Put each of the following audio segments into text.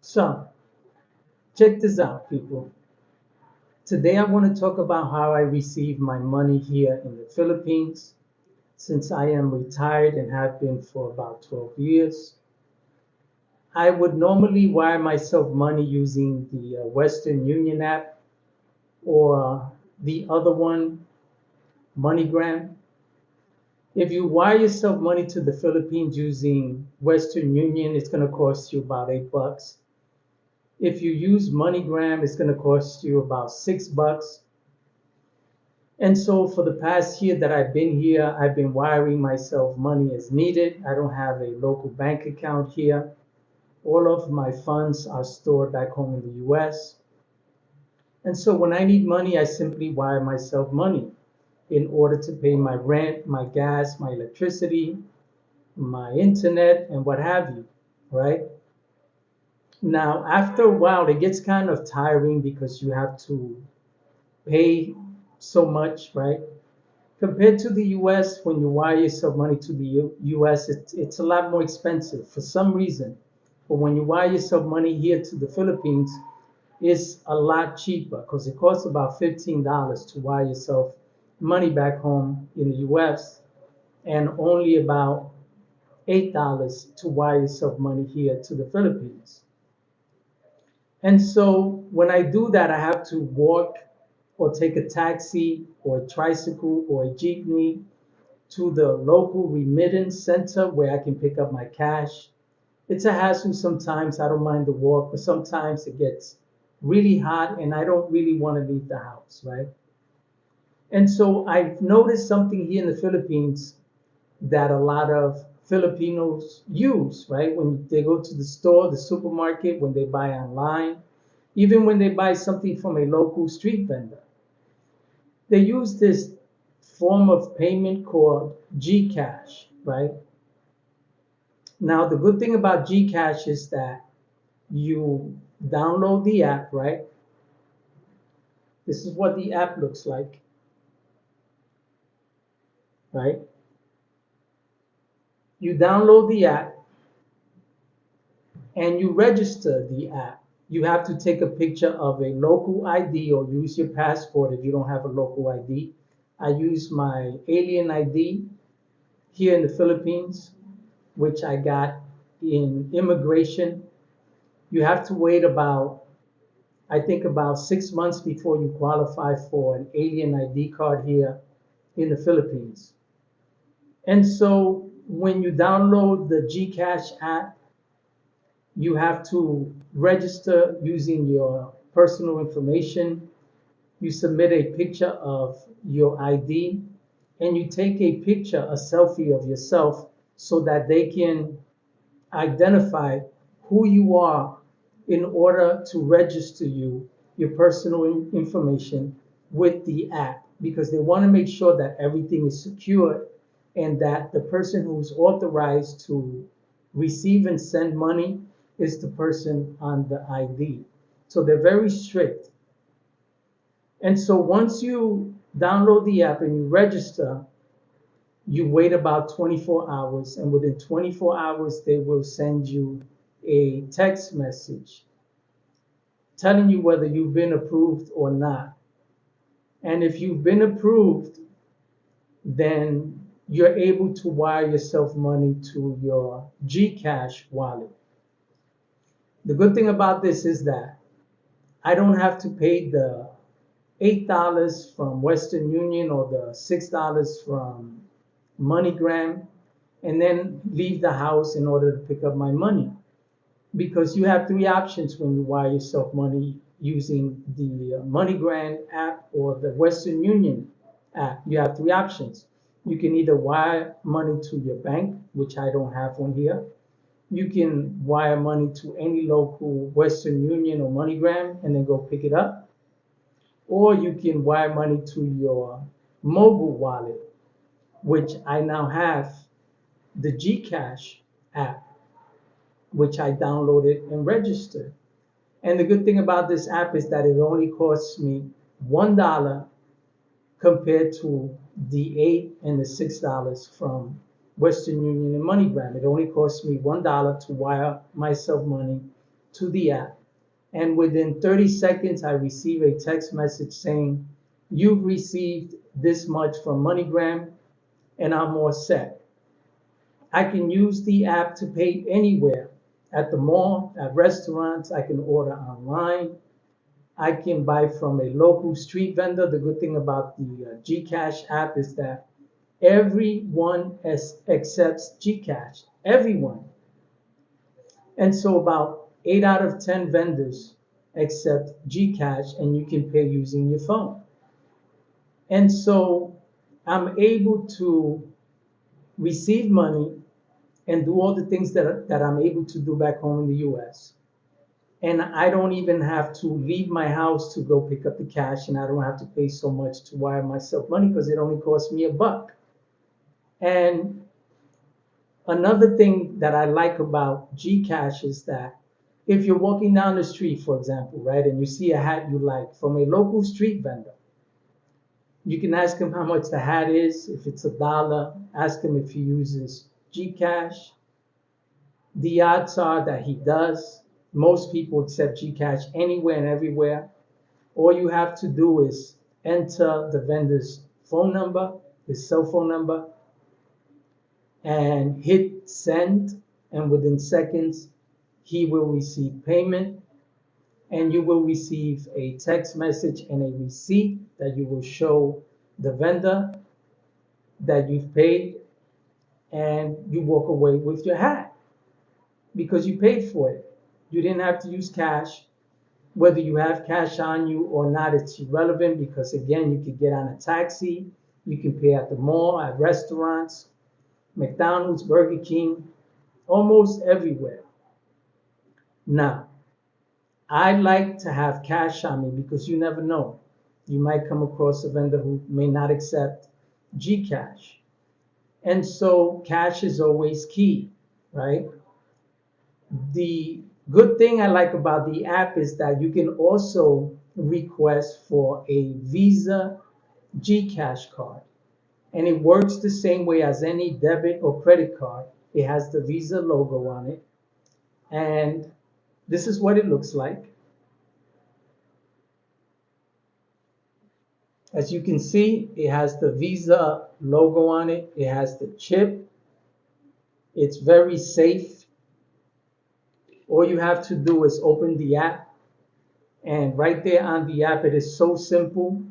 So, check this out, people. Today I want to talk about how I receive my money here in the Philippines. Since I am retired and have been for about 12 years, I would normally wire myself money using the Western Union app or the other one, MoneyGram. If you wire yourself money to the Philippines using Western Union, it's going to cost you about $8. If you use MoneyGram, it's going to cost you about $6. And so for the past year that I've been here, I've been wiring myself money as needed. I don't have a local bank account here. All of my funds are stored back home in the US. And so when I need money, I simply wire myself money in order to pay my rent, my gas, my electricity, my internet, and what have you, right? Now, after a while, it gets kind of tiring because you have to pay so much, right? Compared to the US, when you wire yourself money to the US, it's a lot more expensive for some reason. But when you wire yourself money here to the Philippines, it's a lot cheaper because it costs about $15 to wire yourself money back home in the US and only about $8 to wire yourself money here to the Philippines. And so when I do that, I have to walk or take a taxi or a tricycle or a jeepney to the local remittance center where I can pick up my cash. It's a hassle sometimes. I don't mind the walk, but sometimes it gets really hot and I don't really want to leave the house, right? And so I've noticed something here in the Philippines that a lot of Filipinos use, right? When they go to the store, the supermarket, when they buy online, even when they buy something from a local street vendor, they use this form of payment called Gcash, right? Now, the good thing about Gcash is that you download the app, right? This is what the app looks like, right? You download the app and you register the app. You have to take a picture of a local ID or use your passport if you don't have a local ID. I use my alien ID here in the Philippines, which I got in immigration. You have to wait about, I think, about 6 months before you qualify for an alien ID card here in the Philippines. And so when you download the Gcash app, you have to register using your personal information. You submit a picture of your ID and you take a picture, a selfie of yourself so that they can identify who you are in order to register you, your personal information with the app because they want to make sure that everything is secure and that the person who's authorized to receive and send money is the person on the ID. So they're very strict. And so once you download the app and you register, you wait about 24 hours, and within 24 hours, they will send you a text message telling you whether you've been approved or not. And if you've been approved, then you're able to wire yourself money to your Gcash wallet. The good thing about this is that I don't have to pay the $8 from Western Union or the $6 from MoneyGram and then leave the house in order to pick up my money. Because you have three options when you wire yourself money using the MoneyGram app or the Western Union app. You have three options. You can either wire money to your bank, which I don't have one here. You can wire money to any local Western Union or MoneyGram and then go pick it up. Or you can wire money to your mobile wallet, which I now have the Gcash app, which I downloaded and registered. And the good thing about this app is that it only costs me $1 compared to the $8 and the $6 from Western Union and MoneyGram. It only costs me $1 to wire myself money to the app. And within 30 seconds, I receive a text message saying, you've received this much from MoneyGram, and I'm all set. I can use the app to pay anywhere, at the mall, at restaurants. I can order online. I can buy from a local street vendor. The good thing about the Gcash app is that everyone accepts Gcash. Everyone. And so about 8 out of 10 vendors accept Gcash, and you can pay using your phone. And so I'm able to receive money and do all the things that I'm able to do back home in the US. And I don't even have to leave my house to go pick up the cash, and I don't have to pay so much to wire myself money because it only costs me $1. And another thing that I like about Gcash is that if you're walking down the street, for example, right, and you see a hat you like from a local street vendor, you can ask him how much the hat is. If it's $1, ask him if he uses Gcash. The odds are that he does. Most people accept Gcash anywhere and everywhere. All you have to do is enter the vendor's phone number, his cell phone number, and hit send, and within seconds, he will receive payment, and you will receive a text message and a receipt that you will show the vendor that you've paid, and you walk away with your hat because you paid for it. You didn't have to use cash. Whether you have cash on you or not, it's irrelevant because, again, you could get on a taxi, you can pay at the mall, at restaurants, McDonald's, Burger King, almost everywhere. Now, I like to have cash on me because you never know. You might come across a vendor who may not accept Gcash. And so cash is always key, right? The good thing I like about the app is that you can also request for a Visa Gcash card. And it works the same way as any debit or credit card. It has the Visa logo on it. And this is what it looks like. As you can see, it has the Visa logo on it. It has the chip. It's very safe. All you have to do is open the app. And right there on the app, it is so simple.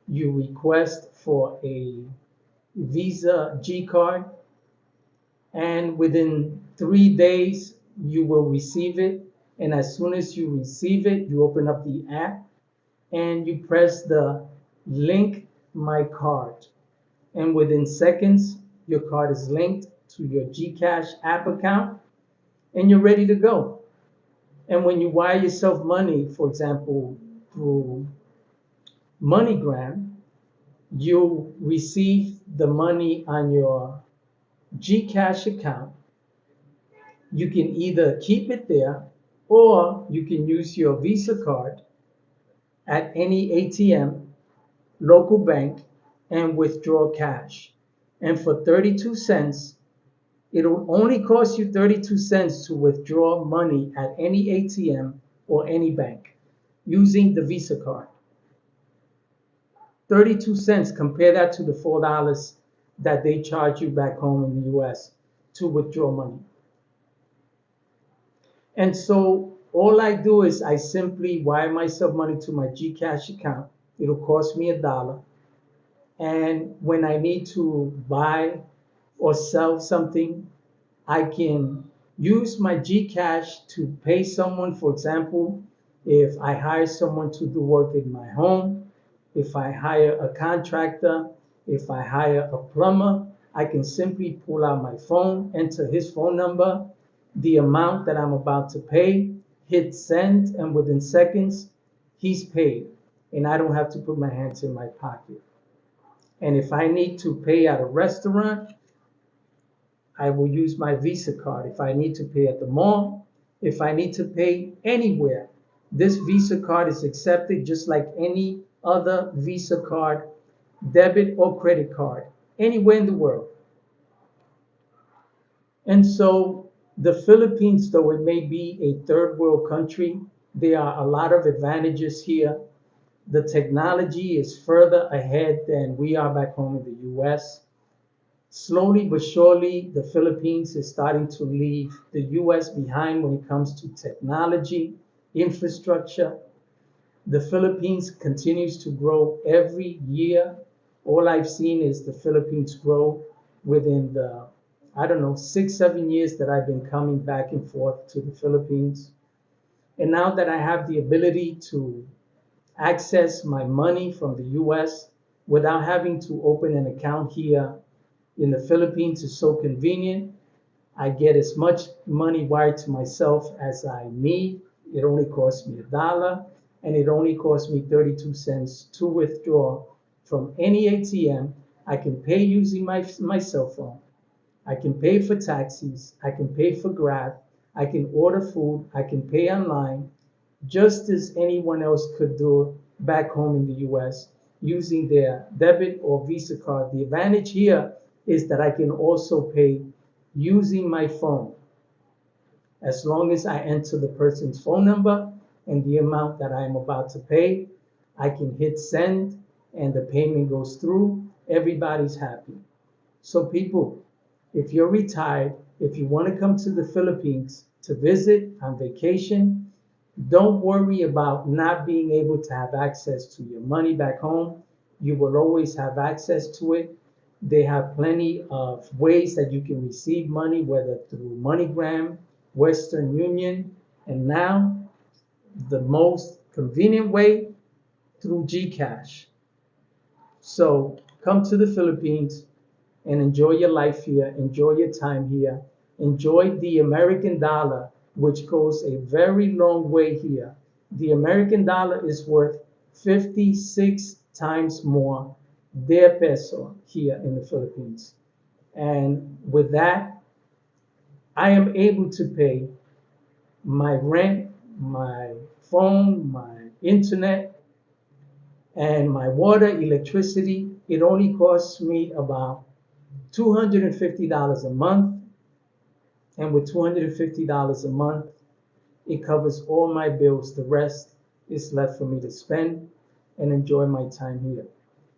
You request for a Visa G card, and within 3 days, you will receive it. And as soon as you receive it, you open up the app and you press the link my card. And within seconds, your card is linked to your Gcash app account and you're ready to go. And when you wire yourself money, for example, through MoneyGram, you receive the money on your Gcash account. You can either keep it there or you can use your Visa card at any ATM, local bank, and withdraw cash. And for 32 cents, it'll only cost you 32 cents to withdraw money at any ATM or any bank using the Visa card. 32 cents, compare that to the $4 that they charge you back home in the US to withdraw money. And so all I do is I simply wire myself money to my Gcash account. It'll cost me $1. And when I need to buy or sell something, I can use my Gcash to pay someone. For example, if I hire someone to do work in my home, if I hire a contractor, if I hire a plumber, I can simply pull out my phone, enter his phone number, the amount that I'm about to pay, hit send, and within seconds, he's paid. And I don't have to put my hands in my pocket. And if I need to pay at a restaurant, I will use my Visa card. If I need to pay at the mall, if I need to pay anywhere, this Visa card is accepted just like any other Visa card, debit or credit card, anywhere in the world. And so The Philippines, though it may be a third world country, there are a lot of advantages here. The technology is further ahead than we are back home in the US. Slowly but surely, the Philippines is starting to leave the US behind when it comes to technology, infrastructure. The Philippines continues to grow every year. All I've seen is the Philippines grow within the, I don't know, 6, 7 years that I've been coming back and forth to the Philippines. And now that I have the ability to access my money from the US without having to open an account here in the Philippines is so convenient. I get as much money wired to myself as I need. It only costs me $1 and it only costs me 32 cents to withdraw from any ATM. I can pay using my cell phone. I can pay for taxis. I can pay for Grab. I can order food. I can pay online just as anyone else could do back home in the US using their debit or Visa card. The advantage here is that I can also pay using my phone. As long as I enter the person's phone number and the amount that I am about to pay, I can hit send and the payment goes through. Everybody's happy. So, people, if you're retired, if you want to come to the Philippines to visit on vacation, don't worry about not being able to have access to your money back home. You will always have access to it. They have plenty of ways that you can receive money, whether through MoneyGram, Western Union, and now the most convenient way through Gcash. So come to the Philippines and enjoy your life here, enjoy your time here, enjoy the American dollar, which goes a very long way here. The American dollar is worth 56 times more their peso here in the Philippines. And with that, I am able to pay my rent, my phone, my internet, and my water, electricity. It only costs me about $250 a month. And with $250 a month, it covers all my bills. The rest is left for me to spend and enjoy my time here.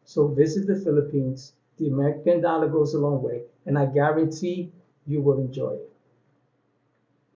So visit the Philippines. The American dollar goes a long way, and I guarantee you will enjoy it.